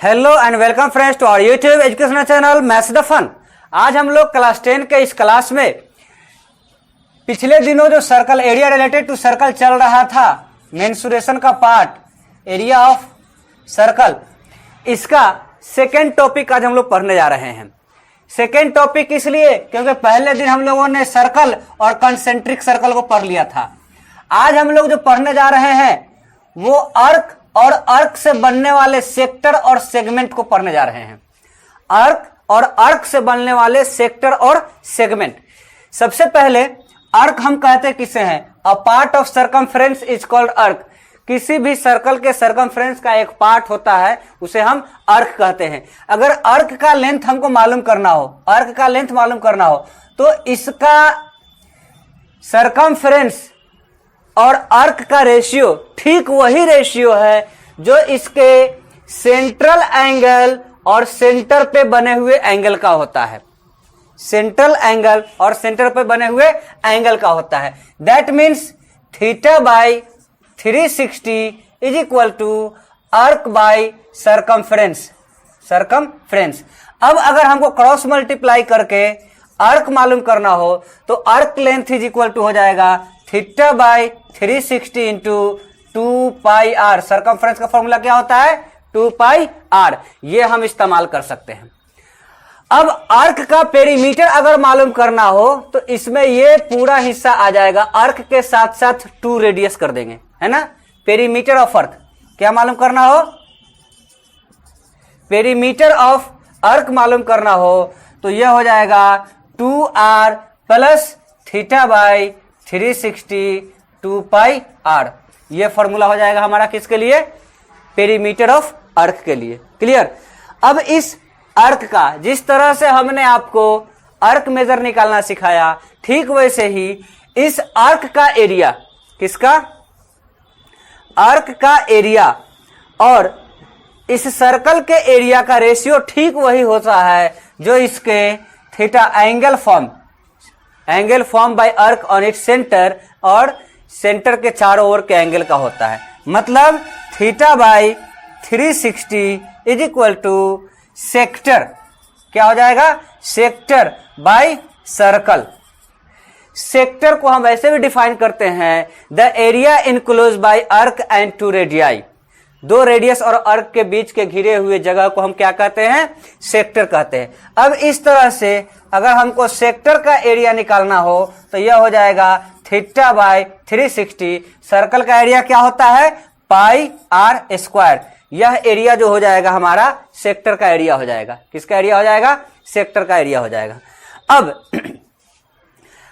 Hello and welcome friends to our YouTube educational channel maths the fun. आज हम लोग class 10 के इस क्लास में पिछले दिनों जो circle area related to circle चल रहा था, मेंसुरेशन का पार्ट एरिया ऑफ सर्कल, इसका सेकेंड टॉपिक आज हम लोग पढ़ने जा रहे हैं। सेकेंड टॉपिक इसलिए क्योंकि पहले दिन हम लोगों ने सर्कल और कंसेंट्रिक सर्कल को पढ़ लिया था। आज हम लोग जो पढ़ने जा रहे हैं वो आर्क और आर्क से बनने वाले सेक्टर और सेगमेंट को पढ़ने जा रहे हैं। आर्क और आर्क से बनने वाले सेक्टर और सेगमेंट। सबसे पहले आर्क हम कहते किसे हैं? A part of circumference is called arc. किसी भी सर्कल के सर्कमफ्रेंस का एक पार्ट होता है, उसे हम आर्क कहते हैं। अगर आर्क का लेंथ हमको मालूम करना हो, आर्क का लेंथ मालूम करना हो, तो इसका सर्कमफ्रेंस और आर्क का रेशियो ठीक वही रेशियो है जो इसके सेंट्रल एंगल और सेंटर पे बने हुए एंगल का होता है। सेंट्रल एंगल और सेंटर पे बने हुए एंगल का होता है। That means theta by 360 is equal to arc by circumference. Circumference. अब अगर हमको क्रॉस मल्टीप्लाई करके आर्क मालूम करना हो तो arc length is equal to हो जाएगा theta by 360 into 2 pi R. Circumference का फॉर्मूला क्या होता है? 2 पाई आर। ये हम इस्तेमाल कर सकते हैं। अब आर्क का पेरीमीटर अगर मालूम करना हो तो इसमें ये पूरा हिस्सा आ जाएगा। आर्क के साथ साथ 2 रेडियस कर देंगे, है ना। पेरीमीटर ऑफ आर्क क्या मालूम करना हो? पेरीमीटर ऑफ आर्क मालूम करना हो तो यह हो जाएगा 2r plus theta by 360 2 pi R. यह फॉर्मूला हो जाएगा हमारा किसके लिए? पेरीमीटर ऑफ आर्क के लिए। क्लियर। अब इस आर्क का जिस तरह से हमने आपको आर्क मेजर निकालना सिखाया, ठीक वैसे ही इस आर्क का एरिया, किसका? आर्क का एरिया और इस सर्कल के एरिया का रेशियो ठीक वही होता है जो इसके theta angle form by arc on its center और सेंटर के चारों ओर के एंगल का होता है। मतलब theta by 360 is equal to sector, क्या हो जाएगा? Sector by circle. सेक्टर को हम ऐसे भी डिफाइन करते हैं, the area enclose by arc and 2 radii. 2 radius और आर्क के बीच के घिरे हुए जगह को हम क्या कहते हैं? सेक्टर कहते हैं। अब इस तरह से अगर हमको सेक्टर का एरिया निकालना हो तो यह हो जाएगा थीटा बाई 360। सर्कल का एरिया क्या होता है? पाई आर स्क्वायर। यह एरिया जो हो जाएगा हमारा सेक्टर का एरिया हो जाएगा। किसका एरिया हो जाएगा? सेक्टर का एरिया हो जाएगा। अब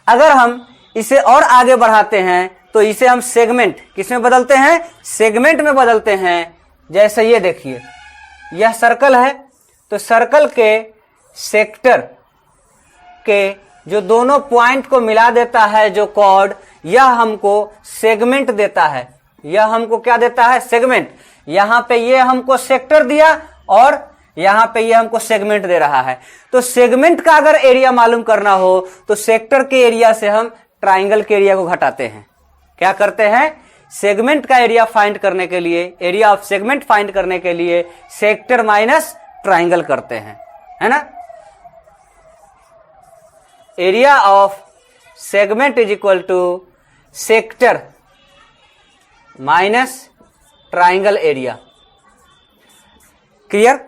अगर हम इसे और आगे बढ़ाते हैं तो इसे हम सेगमेंट किसमें बदलते हैं? सेगमेंट में बदलते हैं। जैसे ये देखिए, यह सर्कल है तो सर्कल के सेक्टर के जो दोनों पॉइंट को मिला देता है जो कॉर्ड, यह हमको सेगमेंट देता है। यह हमको क्या देता है? सेगमेंट। यहां पे ये हमको सेक्टर दिया और यहां पे ये हमको सेगमेंट दे रहा है। तो सेगमेंट का अगर एरिया मालूम करना हो तो सेक्टर के एरिया से हम ट्राइंगल के एरिया को घटाते हैं। क्या करते हैं? सेगमेंट का एरिया फाइंड करने के लिए, एरिया ऑफ सेगमेंट फाइंड करने के लिए सेक्टर माइनस ट्राइंगल करते हैं, है ना। Area of segment is equal to sector minus triangle area. Clear.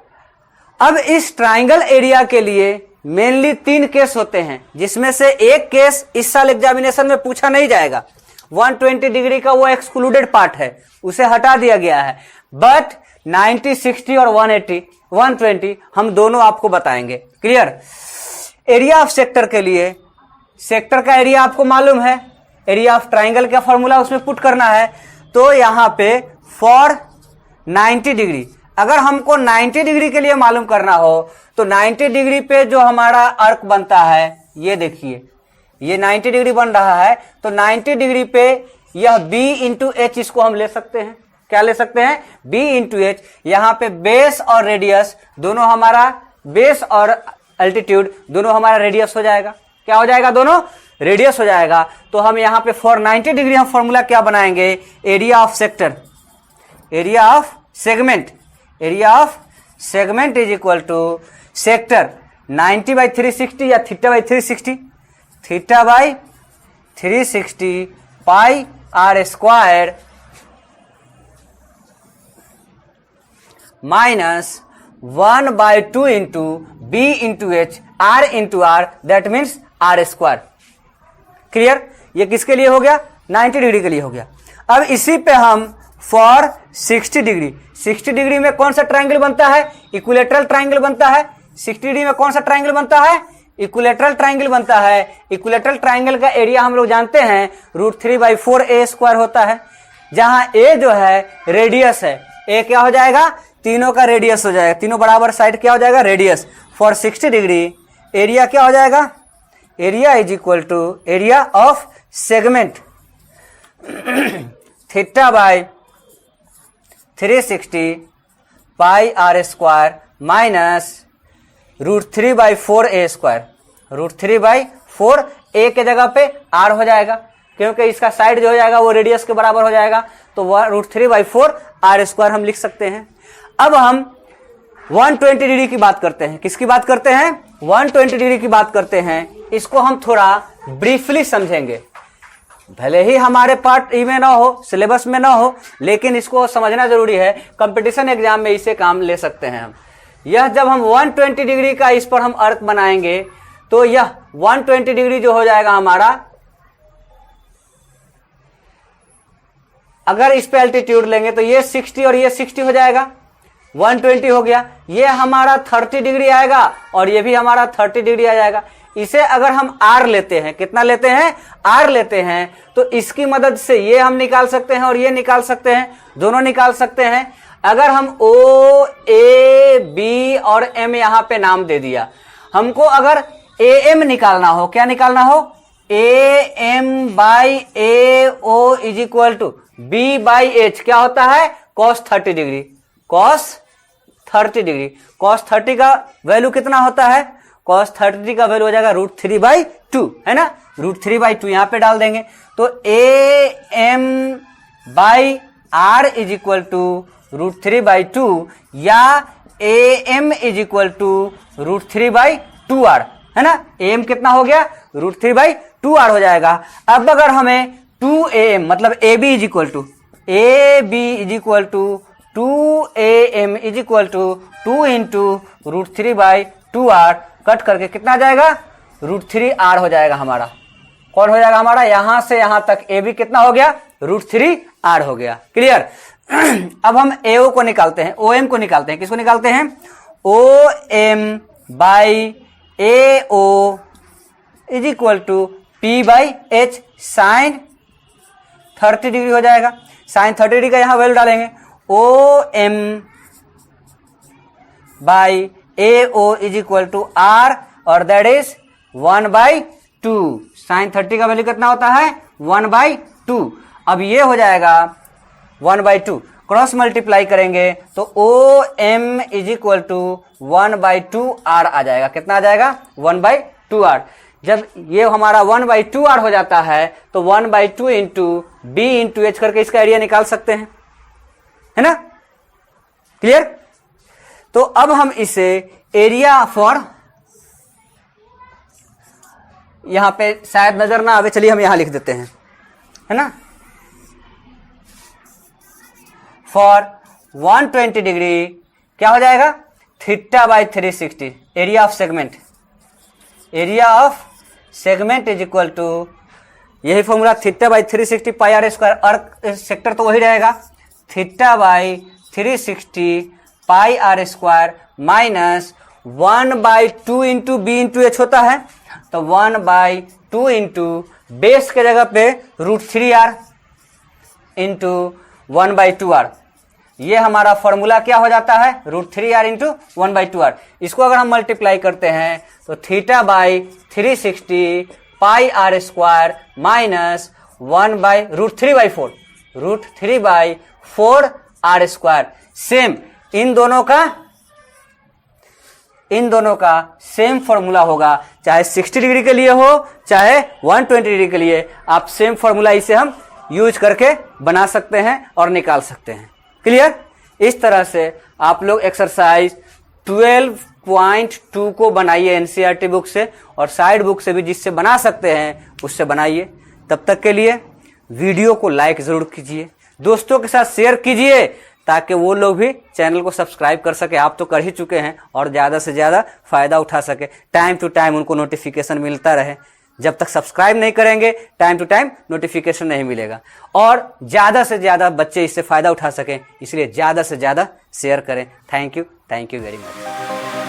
अब इस ट्राइंगल एरिया के लिए मेनली 3 केस होते हैं, जिसमें से एक केस इस साल एग्जामिनेशन में पूछा नहीं जाएगा। 120 डिग्री का वो एक्सक्लूडेड पार्ट है, उसे हटा दिया गया है। बट 90, 60 और 180, 120 हम दोनों आपको बताएंगे। क्लियर। एरिया ऑफ सेक्टर के लिए, सेक्टर का एरिया आपको मालूम है, एरिया ऑफ ट्राइंगल का फॉर्मूला उसमें पुट करना है। तो यहां पे फॉर 90 डिग्री, अगर हमको 90 डिग्री के लिए मालूम करना हो तो 90 डिग्री पे जो हमारा आर्क बनता है, ये देखिए ये 90 डिग्री बन रहा है, तो 90 डिग्री पे यह b इंटू एच, इसको हम ले सकते हैं। क्या ले सकते हैं? b into H. यहां पे बेस और रेडियस दोनों हमारा, बेस और अल्टीट्यूड दोनों हमारा रेडियस हो जाएगा। क्या हो जाएगा? दोनों रेडियस हो जाएगा। तो हम यहां पे फॉर 90 डिग्री हम फॉर्मूला क्या बनाएंगे? Area of sector, area of segment, area of segment is equal to sector 90/360 या θ/360, θ/360 pi r square minus 1/2 into b into h r into r, that means r square. Clear? ये किसके लिए हो गया? 90 degree के लिए हो गया। अब इसी पे हम फॉर 60 डिग्री में कौन सा ट्राइंगल बनता है? इक्विलेटरल ट्राइंगल बनता है। 60 डिग्री में कौन सा ट्राइंगल बनता है? इक्विलेटरल ट्राइंगल बनता है। इक्विलेटरल ट्राइंगल का एरिया हम लोग जानते हैं √3/4a² होता है, जहां a जो है रेडियस है। a क्या हो जाएगा? तीनों का रेडियस हो जाएगा, तीनों बराबर साइड क्या हो जाएगा? रेडियस। फॉर 60 डिग्री एरिया क्या हो जाएगा? Area is equal to area of segment θ/360 pi r square minus √3/4a²। √3/4a के जगह पे r हो जाएगा, क्योंकि इसका साइड जो हो जाएगा वो रेडियस के बराबर हो जाएगा, तो वह √3/4r² हम लिख सकते हैं। अब हम 120 डिग्री की बात करते हैं। किसकी बात करते हैं? 120 डिग्री की बात करते हैं। इसको हम थोड़ा ब्रीफली समझेंगे, भले ही हमारे पार्ट ई में ना हो, सिलेबस में ना हो, लेकिन इसको समझना जरूरी है। कंपटीशन एग्जाम में इसे काम ले सकते हैं हम। यह जब हम 120 डिग्री का इस पर हम अर्क बनाएंगे तो यह 120 डिग्री जो हो जाएगा हमारा, अगर इस पे एल्टीट्यूड लेंगे तो ये 60 और ये 60 हो जाएगा, 120 हो गया। ये हमारा 30 डिग्री आएगा और ये भी हमारा 30 डिग्री आ जाएगा। इसे अगर हम आर लेते हैं, कितना लेते हैं? आर लेते हैं, तो इसकी मदद से ये हम निकाल सकते हैं और ये निकाल सकते हैं, दोनों निकाल सकते हैं। अगर हम ओ, ए, बी और एम यहां पे नाम दे दिया, हमको अगर ए एम निकालना हो, क्या निकालना हो? A M by A O is equal to B by H, क्या होता है? Cos 30 degree. Cos 30 degree, cos 30 का वैल्यू कितना होता है? कॉस 30 का वैल्यू हो जाएगा √3/2, है ना? √3/2 यहां पे डाल देंगे, तो A M by R is equal to √3/2 या A M is equal to √3/2r, है ना? ए एम कितना हो गया? √3/2r हो जाएगा। अब अगर हमें 2am मतलब A B is equal to 2am is equal to 2 into √3/2r cut करके कितना आ जाएगा? √3r हो जाएगा हमारा। कौन हो जाएगा हमारा? यहां से यहां तक ए बी कितना हो गया? √3r हो गया। क्लियर? अब हम एओ को निकालते हैं, ओएम को निकालते हैं। किसको निकालते हैं? OM by AO is equal to P/H sine 30 degree हो जाएगा। साइन 30 डिग्री का यहां वैल्यू डालेंगे, OM by AO is equal to R और दैट इज 1/2। साइन 30 का वैल्यू कितना होता है? 1/2। अब ये हो जाएगा 1/2, क्रॉस मल्टीप्लाई करेंगे तो OM is equal to 1/2R आ जाएगा। कितना आ जाएगा? 1/2R। जब ये हमारा 1/2R हो जाता है तो 1/2 इंटू बी इंटू एच करके इसका एरिया निकाल सकते हैं, है ना? क्लियर? तो अब हम इसे एरिया फॉर, यहां पे शायद नजर ना आवे, चलिए हम यहां लिख देते हैं, है ना? फॉर 120 डिग्री क्या हो जाएगा? θ/360 area of segment. Area of segment is equal to, यही formula θ/360 pi r square, arc sector तो वही रहेगा, θ/360 pi r square minus 1/2 into b into h होता है, तो 1/2 इंटू बेस के जगह पे √3r इंटू 1/2r। ये हमारा फॉर्मूला क्या हो जाता है? √3r into 1/2r। इसको अगर हम मल्टीप्लाई करते हैं तो θ/360 pi r square minus 1/√3/4 r²। Same इन दोनों का सेम फॉर्मूला होगा, चाहे 60 डिग्री के लिए हो चाहे 120 डिग्री के लिए, आप सेम फॉर्मूला इसे हम यूज करके बना सकते हैं और निकाल सकते हैं। क्लियर? इस तरह से आप लोग एक्सरसाइज 12.2 को बनाइए एनसीईआरटी बुक से, और साइड बुक से भी जिससे बना सकते हैं उससे बनाइए। तब तक के लिए वीडियो को लाइक जरूर कीजिए, दोस्तों के साथ शेयर कीजिए ताकि वो लोग भी चैनल को सब्सक्राइब कर सके। आप तो कर ही चुके हैं, और ज्यादा से ज्यादा फायदा उठा सके, टाइम टू टाइम उनको नोटिफिकेशन मिलता रहे। जब तक सब्सक्राइब नहीं करेंगे टाइम टू टाइम नोटिफिकेशन नहीं मिलेगा, और ज्यादा से ज्यादा बच्चे इससे फायदा उठा सकें, इसलिए ज्यादा से ज्यादा शेयर करें। Thank you very much.